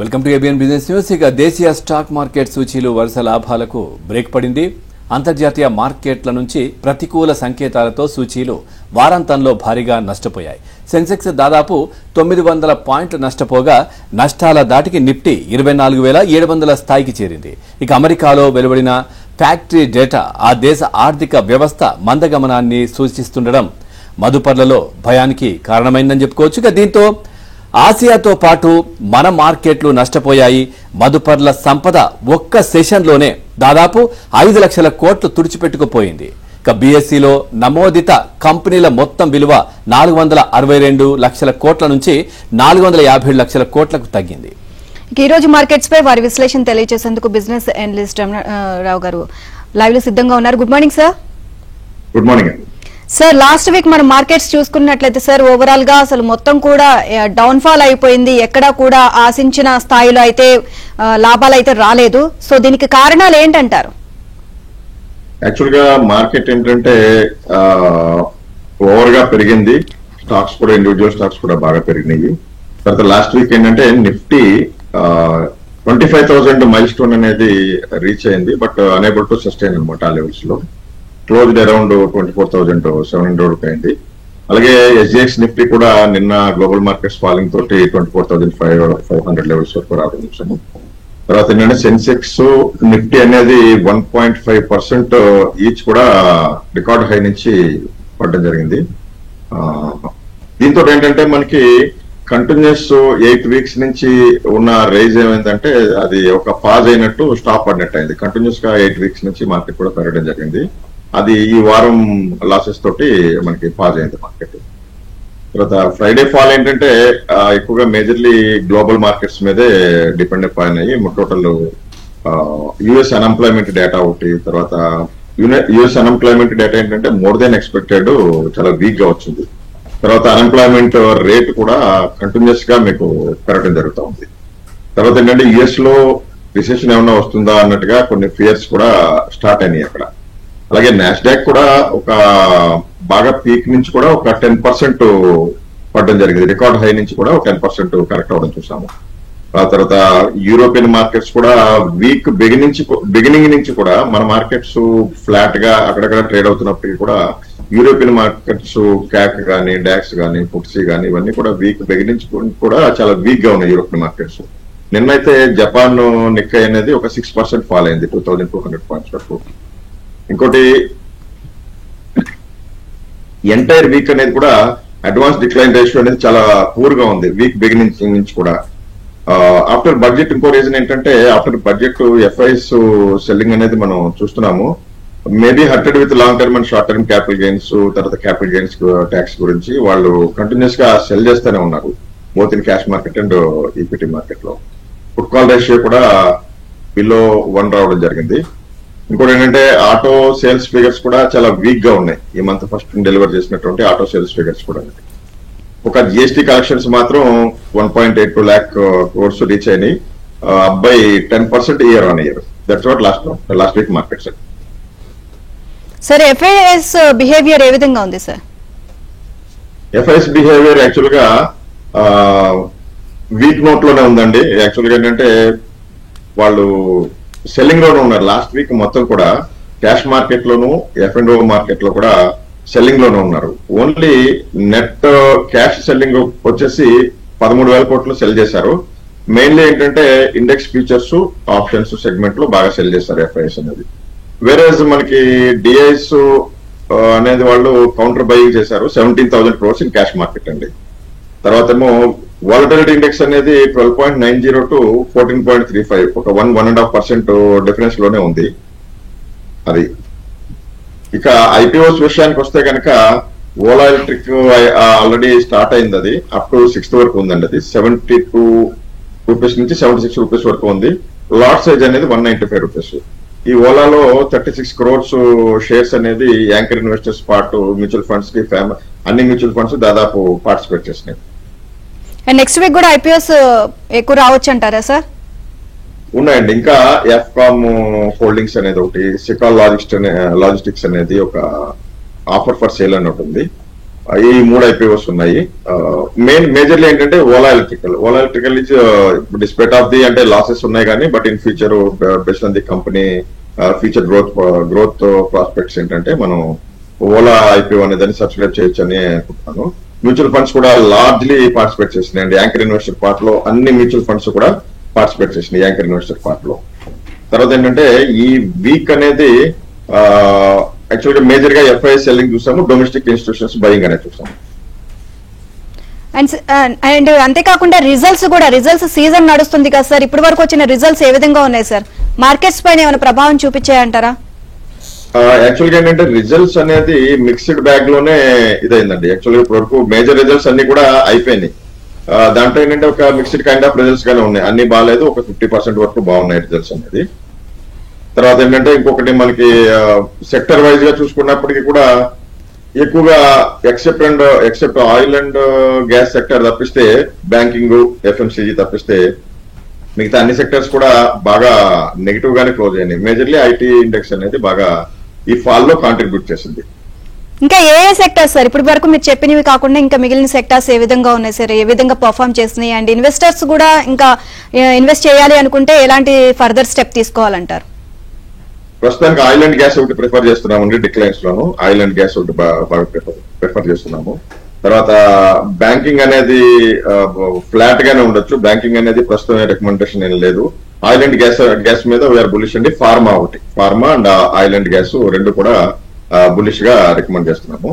Welcome to ABN business news. ఇక దేశీయ stock market సూచీలు వరుస లాభాలకు బ్రేక్ పడింది. అంతర్జాతీయ మార్కెట్ల నుంచి ప్రతికూల సంకేతాలతో సూచీలు వారాంతంలో భారీగా నష్టపోయాయి. సెన్సెక్స్ దాదాపు 900 పాయింట్లు నష్టపోగా నష్టాల దాటికి నిఫ్టీ 24,700 స్థాయికి చేరింది. ఇక అమెరికాలో వెలువడిన ఫ్యాక్టరీ డేటా ఆ దేశ ఆర్థిక వ్యవస్థ మందగమనాన్ని సూచిస్తుండడం మదుపర్లలో భయానికి కారణమైందని చెప్పుకోవచ్చు. ఇక దీంతో ఆసియాతో పాటు మన మార్కెట్లు నష్టపోయాయి. మదుపర్ల సంపద ఒక్క సెషన్లోనే దాదాపు 5 లక్షల కోట్లు తుడిచిపెట్టుకుపోయింది. ఇక బీఎస్సీలో నమోదిత కంపెనీల మొత్తం విలువ 462 లక్షల కోట్ల నుంచి 457 లక్షల కోట్లకు తగ్గింది. ఈ రోజు మార్కెట్స్ పై వారి విశ్లేషణ తెలియజేసేందుకు బిజినెస్ అనలిస్ట్ రావు గారు లైవ్ లో సిద్ధంగా ఉన్నారు. Good morning sir. Good morning sir. Last week మనం మార్కెట్స్ చూసుకున్నట్లయితే సార్ ఓవరాల్ గా అసలు మొత్తం కూడా డౌన్ ఫాల్ అయిపోయింది. ఎక్కడా కూడా ఆశించిన స్థాయిలో అయితే లాభాలు అయితే రాలేదు. సో దీనికి కారణాలు ఏంటంటారు? యాక్చువల్ గా మార్కెట్ ఏంటంటే ఓవర్ గా పెరిగింది. స్టాక్స్ కూడా ఇండివిజువల్ స్టాక్స్ కూడా బాగా పెరిగినాయి. తర్వాత లాస్ట్ వీక్ ఏంటంటే నిఫ్టీ 25,000 మైల్ స్టోన్ అనేది రీచ్ అయింది. బట్ అనేబుల్ టు సస్టైన్ అనమాట. ఆ లెవెల్స్ లో క్లోజ్డ్ అరౌండ్ 24,700 అయింది. అలాగే ఎస్జిఎక్స్ నిఫ్టీ కూడా నిన్న గ్లోబల్ మార్కెట్స్ ఫాలింగ్ తోటి 24,500 లెవెల్స్ వరకు రావడం చూసాము. తర్వాత ఏంటంటే సెన్సెక్స్ నిఫ్టీ అనేది 1.5% ఈచ్ కూడా రికార్డ్ హై నుంచి పడడం జరిగింది. దీంతో ఏంటంటే మనకి కంటిన్యూస్ 8 వీక్స్ నుంచి ఉన్న రైజ్ ఏమైందంటే అది ఒక పాజ్ అయినట్టు స్టాప్ పడినట్టు అయింది. కంటిన్యూస్ గా 8 వీక్స్ నుంచి మార్కెట్ కూడా పెరగడం జరిగింది. అది ఈ వారం లాసెస్ తోటి మనకి పాజ్ అయింది మార్కెట్. తర్వాత ఫ్రైడే ఫాల్ ఏంటంటే ఎక్కువగా మేజర్లీ గ్లోబల్ మార్కెట్స్ మీదే డిపెండ్ అయిపోయినాయి. టోటల్ యుఎస్ అన్ఎంప్లాయ్మెంట్ డేటా ఒకటి, తర్వాత యుఎస్ అన్ఎంప్లాయ్మెంట్ డేటా ఏంటంటే మోర్ దెన్ ఎక్స్పెక్టెడ్ చాలా వీక్ గా వచ్చింది. తర్వాత అన్ఎంప్లాయ్మెంట్ రేట్ కూడా కంటిన్యూస్ గా మీకు పెరగడం జరుగుతూ ఉంది. తర్వాత ఏంటంటే యుఎస్ లో రిసెషన్ ఏమైనా వస్తుందా అన్నట్టుగా కొన్ని ఫియర్స్ కూడా స్టార్ట్ అయినాయి అక్కడ. అలాగే నాస్డాక్ కూడా ఒక బాగా పీక్ నుంచి కూడా ఒక 10% పడడం జరిగింది. రికార్డ్ హై నుంచి కూడా ఒక 10% కరెక్ట్ అవ్వడం చూసాము. ఆ తర్వాత యూరోపియన్ మార్కెట్స్ కూడా వీక్ బిగినింగ్ నుంచి కూడా మన మార్కెట్స్ ఫ్లాట్ గా అక్కడక్కడ ట్రేడ్ అవుతున్నప్పటికీ కూడా యూరోపియన్ మార్కెట్స్ క్యాక్ కానీ డాక్స్ కానీ ఫుట్సీ కానీ ఇవన్నీ కూడా వీక్ బిగినింగ్ కూడా చాలా వీక్ గా ఉన్నాయి యూరోపియన్ మార్కెట్స్. నిన్నైతే జపాన్ నిక్కై అనేది ఒక 6% ఫాల్ అయింది 2,200 పాయింట్స్ వరకు. ఇంకోటి ఎంటైర్ వీక్ అనేది కూడా అడ్వాన్స్ డిక్లైన్ రేషియో అనేది చాలా పూర్ గా ఉంది వీక్ బిగినింగ్ నుంచి కూడా. ఆఫ్టర్ బడ్జెట్ ఇంకో రీజన్ ఏంటంటే ఆఫ్టర్ బడ్జెట్ ఎఫ్ఐఎస్ సెల్లింగ్ అనేది మనం చూస్తున్నాము. Maybe hurted with long term and short term capital gains, తర్వాత క్యాపిటల్ గెయిన్స్ ట్యాక్స్ గురించి వాళ్ళు కంటిన్యూస్ గా సెల్ చేస్తూనే ఉన్నారు both in cash market and equity market లో. పుట్ కాల్ రేషియో కూడా బిలో 1 రావడం జరిగింది. ఇంకోటి ఏంటంటే ఆటో సేల్స్ ఫిగర్స్ కూడా చాలా వీక్ గా ఉన్నాయి. ఈ మంత్ ఫస్ట్ డెలివర్ చేసినటువంటి ఆటో సేల్స్ ఫిగర్స్ కూడా. ఒక జిఎస్టీ కలెక్షన్స్ మాత్రం 1.82 lakh crores రీచ్ అయినాయి, up by 10% year on year. That's what last week market sir. Sir FIs behaviour ఏ విధంగా ఉంది సార్? ఎఫ్ఐఎస్ బిహేవియర్ యాక్చువల్ గా వీక్ నోట్ లోనే ఉందండి. యాక్చువల్ గా ఏంటంటే వాళ్ళు సెల్లింగ్ లోనే ఉన్నారు. లాస్ట్ వీక్ మొత్తం కూడా క్యాష్ మార్కెట్ లోను ఎఫ్&ఓ మార్కెట్ లో కూడా సెల్లింగ్ లోనే ఉన్నారు. ఓన్లీ నెట్ క్యాష్ సెల్లింగ్ వచ్చేసి 13,000 కోట్లు సెల్ చేశారు. మెయిన్లీ ఏంటంటే ఇండెక్స్ ఫ్యూచర్స్ ఆప్షన్స్ సెగ్మెంట్ లో బాగా సెల్ చేశారు ఎఫ్ఐఎస్ అనేది. వేరేజ్ మనకి డిఐస్ అనేది వాళ్ళు కౌంటర్ బయింగ్ చేశారు 17,000 crores ఇన్ క్యాష్ మార్కెట్ అండి. తర్వాత ఏమో వాలటిలిటీ ఇండెక్స్ అనేది 12.90 to 14.35, ఒక 1.5% డిఫరెన్స్ లోనే ఉంది అది. ఇక ఐపీఓస్ విషయానికి వస్తే కనుక ఓలా ఎలక్ట్రిక్ ఆల్రెడీ స్టార్ట్ అయింది. అది అప్ టు 6th వరకు ఉందండి. అది 72 రూపీస్ నుంచి 76 రూపీస్ వరకు ఉంది. లాట్ సైజ్ అనేది 195 రూపీస్. ఈ ఓలాలో 36 crores షేర్స్ అనేది anchor investors part mutual funds కి అన్ని మ్యూచువల్ ఫండ్స్ దాదాపు పార్టిసిపేట్ చేసినాయి. నెక్స్ట్ వీక్ కూడా ఐపీఎస్ ఎక్కువ రావచ్చు అంటారా సార్? ఉన్నాయండి. ఇంకా ఎఫ్కామ్ హోల్డింగ్స్ అనేది ఒకటి, సికాల్ లాజిస్టిక్స్ అనేది ఒక ఆఫర్ ఫర్ సేల్ అని ఉంటుంది. ఈ 3 IPOs ఉన్నాయి. మేజర్లీ ఏంటంటే Ola electrical is despite of the అంటే లాసెస్ ఉన్నాయి కానీ but in future based on the company future growth prospects ఏంటంటే మనం ఓలా IPO అనేది సబ్స్క్రైబ్ చేయొచ్చు అని అనుకుంటున్నాను. మ్యూచువల్ ఫండ్స్ కూడా లార్జ్లీ పార్టిసిపేట్ చేసినాయండి. యాంకర్ ఇన్వెస్టర్ పార్ట్ లో అన్ని మ్యూచువల్ ఫండ్స్ కూడా పార్టిసిపేట్ చేసినాయి యాంకర్ ఇన్వెస్టర్ పార్ట్ లో. తర్వాత ఏంటంటే ఈ వీక్ అనేది యాక్చువల్గా మేజర్ గా FII సెల్లింగ్ చూసాము, డొమెస్టిక్ ఇన్స్టిట్యూషన్స్ బయింగ్ అనేది చూసాము. అండ్ అంతేకాకుండా రిజల్ట్స్ సీజన్ నడుస్తుంది కదా సార్, ఇప్పటి వరకు వచ్చిన రిజల్ట్స్ ఏ విధంగా ఉన్నాయి సార్? మార్కెట్స్ పైన ఏమైనా ప్రభావం చూపించాయంటారా? యాక్చువల్గా ఏంటంటే రిజల్ట్స్ అనేది మిక్స్డ్ బ్యాగ్ లోనే ఇదైందండి. యాక్చువల్గా ఇప్పటి వరకు మేజర్ రిజల్ట్స్ అన్ని కూడా అయిపోయినాయి. దాంట్లో ఏంటంటే ఒక మిక్స్డ్ కైండ్ ఆఫ్ రిజల్ట్స్ గానే ఉన్నాయి. అన్ని బాగాలేదు, ఒక 50% వరకు బాగున్నాయి రిజల్ట్స్ అనేది. తర్వాత ఏంటంటే ఇంకొకటి మనకి సెక్టర్ వైజ్ గా చూసుకున్నప్పటికీ కూడా ఎక్కువగా except oil and gas sector తప్పిస్తే, బ్యాంకింగ్, FMCG తప్పిస్తే మిగతా అన్ని సెక్టర్స్ కూడా బాగా నెగిటివ్ గానే క్లోజ్ అయినాయి. మేజర్లీ IT ఇండెక్స్ అనేది బాగా ఈ ఫాల్ లో కాంట్రిబ్యూట్ చేసింది. ఇంకా ఏ సెక్టర్స్ సార్ ఇప్పటి వరకు మీరు చెప్పినవి కాకుండా ఇంకా మిగిలిన సెక్టార్స్ ఏ విధంగా ఉన్నాయి సార్, ఏ విధంగా పర్ఫార్మ్ చేస్తున్నాయి? అండ్ ఇన్వెస్టర్స్ కూడా ఇంకా ఇన్వెస్ట్ చేయాలి అనుకుంటే ఎలాంటి ఫర్దర్ స్టెప్ తీసుకోవాలంటారు? ప్రస్తుతానికి ఆయిల్ అండ్ గ్యాస్ ఒకటి ప్రిఫర్ చేస్తున్నామండి. డిక్లైన్స్ లోను ఆయిల్ అండ్ గ్యాస్ ఒకటి బాగా ప్రిఫర్ చేస్తున్నాము. తర్వాత బ్యాంకింగ్ అనేది ఫ్లాట్ గానే ఉండొచ్చు. బ్యాంకింగ్ అనేది ప్రస్తుతం రికమెండేషన్ ఏం లేదు. ఆయిల్ అండ్ గ్యాస్ మీద వీఆర్ బులిష్ అండి. Pharma and oil and gas రెండు కూడా బులిష్ గా రికమెండ్ చేస్తున్నాము.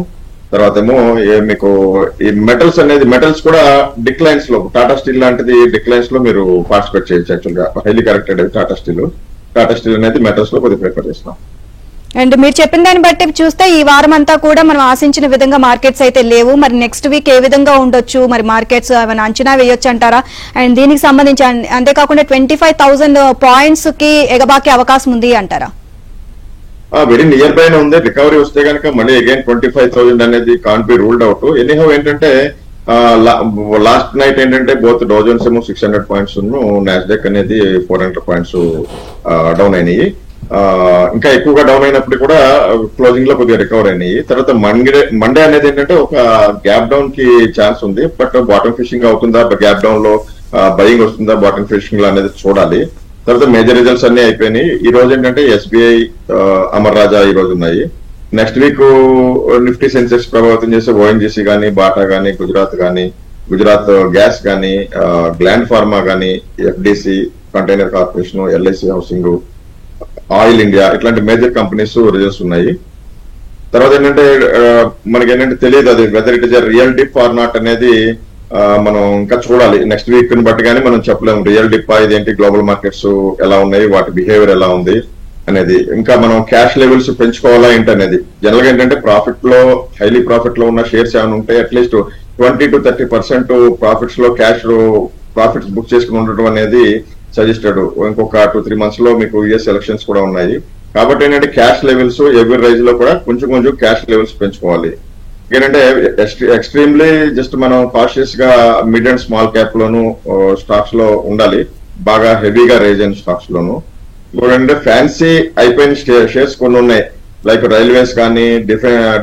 తర్వాత ఏమో మీకు ఈ మెటల్స్ కూడా డిక్లైన్స్ లో, టాటా స్టీల్ లాంటిది డిక్లైన్స్ లో మీరు పార్టిసిపేట్ చేయొచ్చు. యాక్చువల్ గా హైలీ కరెక్టెడ్ టాటా స్టీల్ అనేది మెటల్స్ లో కొద్దిగా ప్రిఫర్ చేస్తున్నాం. అండ్ మీరు చెప్పిన దాన్ని బట్టి చూస్తే ఈ వారం అంతా కూడా మనం ఆశించిన విధంగా మార్కెట్స్ అయితే లేవు. మరి నెక్స్ట్ వీక్ ఏ విధంగా ఉండొచ్చు, మరి మార్కెట్స్ ఏమైనా అంచనా వేయొచ్చు అంటారా? అండ్ దీనికి సంబంధించి అంతేకాకుండా 25,000 పాయింట్స్ కి ఎగబాకే అవకాశం ఉంది అంటారా? వెరీ నియర్ బైనే ఉంది. రికవరీ వస్తే కనుక మళ్ళీ అగైన్ 25,000 అనేది can't be ruled out. Anyhow ఏంటంటే లాస్ట్ నైట్ ఏంటంటే బోత్ డౌ జోన్స్ ఏమో 600 పాయింట్స్, నాస్డాక్ అనేది 400 పాయింట్స్ డౌన్ అయినాయి. ఇంకా ఎక్కువగా డౌన్ అయినప్పుడు కూడా క్లోజింగ్ లో కొద్దిగా రికవర్ అయినాయి. తర్వాత మండే అనేది ఏంటంటే ఒక గ్యాప్ డౌన్ కి ఛాన్స్ ఉంది. బట్ బాటమ్ ఫిషింగ్ అవుతుందా, గ్యాప్ డౌన్ లో బయింగ్ వస్తుందా బాటమ్ ఫిషింగ్ లో అనేది చూడాలి. తర్వాత మేజర్ రిజల్ట్స్ అన్ని అయిపోయినాయి. ఈ రోజు ఏంటంటే SBI, అమర్ రాజా ఈ రోజు ఉన్నాయి. నెక్స్ట్ వీక్ నిఫ్టీ సెన్సెక్స్ ప్రభావితం చేసే ONGC కానీ, బాటా కానీ, గుజరాత్ గ్యాస్ కానీ, గ్లాండ్ ఫార్మా కానీ, FDC, container corporation, LIC housing, oil India ఇట్లాంటి మేజర్ కంపెనీస్ రిజల్ట్స్ ఉన్నాయి. తర్వాత ఏంటంటే మనకి ఏంటంటే తెలియదు అది whether it is real dip or not అనేది మనం ఇంకా చూడాలి. నెక్స్ట్ వీక్ ని బట్టి కానీ మనం చెప్పలేము రియల్ డిప్ ఇదేంటి, గ్లోబల్ మార్కెట్స్ ఎలా ఉన్నాయి, వాటి బిహేవియర్ ఎలా ఉంది అనేది. ఇంకా మనం క్యాష్ లెవెల్స్ పెంచుకోవాలా ఏంటనేది. జనరల్ గా ఏంటంటే హైలీ ప్రాఫిట్ లో ఉన్న షేర్స్ ఏమైనా ఉంటే అట్లీస్ట్ 20 to 30% ప్రాఫిట్స్ లో ప్రాఫిట్స్ బుక్ చేసుకుని ఉండటం అనేది సజెస్టెడ్. ఇంకొక 2-3 months లో మీకు US ఎలక్షన్స్ కూడా ఉన్నాయి. కాబట్టి ఏంటంటే క్యాష్ లెవెల్స్ ఎవరి రైజ్ లో కూడా కొంచెం క్యాష్ లెవెల్స్ పెంచుకోవాలి. ఏంటంటే ఎక్స్ట్రీమ్లీ జస్ట్ మనం కాషియస్ గా mid and small cap loan stocks లో ఉండాలి, బాగా హెవీగా రేజ్ అయిన స్టాక్స్ లోను. ఇంకోటంటే ఫ్యాన్సీ అయిపోయిన షేర్స్ కొన్ని ఉన్నాయి, లైక్ రైల్వేస్ కానీ,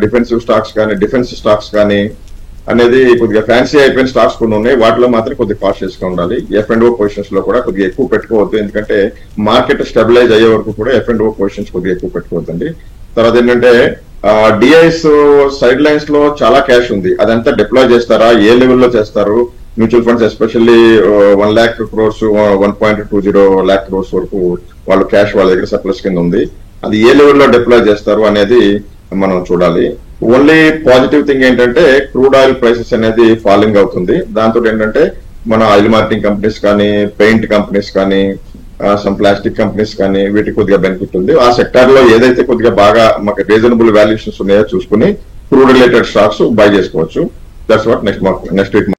డిఫెన్సివ్ స్టాక్స్ కానీ అనేది కొద్దిగా ఫ్యాన్సీ అయిపోయిన స్టాక్స్ కొన్ని ఉన్నాయి. వాటిలో మాత్రం కొద్దిగా కాషియస్ గా ఉండాలి. F&O పొజిషన్స్ లో కూడా కొద్దిగా ఎక్కువ పెట్టుకోవద్దు. ఎందుకంటే మార్కెట్ స్టెబిలైజ్ అయ్యే వరకు కూడా F&O పొజిషన్స్ కొద్దిగా ఎక్కువ పెట్టుకోవద్దండి. తర్వాత ఏంటంటే DIs సైడ్ లైన్స్ లో చాలా క్యాష్ ఉంది. అదంతా డిప్లాయ్ చేస్తారా, ఏ లెవెల్లో చేస్తారు? Mutual funds especially 1 lakh crores, 1.20 lakh crores వరకు వాళ్ళు క్యాష్ వాళ్ళ దగ్గర సర్ప్లస్ కింద ఉంది. అది ఏ లెవెల్లో డిప్లాయ్ చేస్తారు అనేది మనం చూడాలి. ఓన్లీ పాజిటివ్ థింగ్ ఏంటంటే క్రూడ్ ఆయిల్ ప్రైసెస్ అనేది ఫాలింగ్ అవుతుంది. దాంతో ఏంటంటే మన ఆయిల్ మార్కెటింగ్ కంపెనీస్ కానీ, పెయింట్ కంపెనీస్ కానీ, సమ్ ప్లాస్టిక్ కంపెనీస్ కానీ వీటికి కొద్దిగా బెనిఫిట్ ఉంది. ఆ సెక్టార్ లో ఏదైతే కొద్దిగా బాగా మాకు రీజనబుల్ వాల్యుయేషన్స్ ఉన్నాయో చూసుకుని క్రూడ్ రిలేటెడ్ స్టాక్స్ బై చేసుకోవచ్చు. That's what next week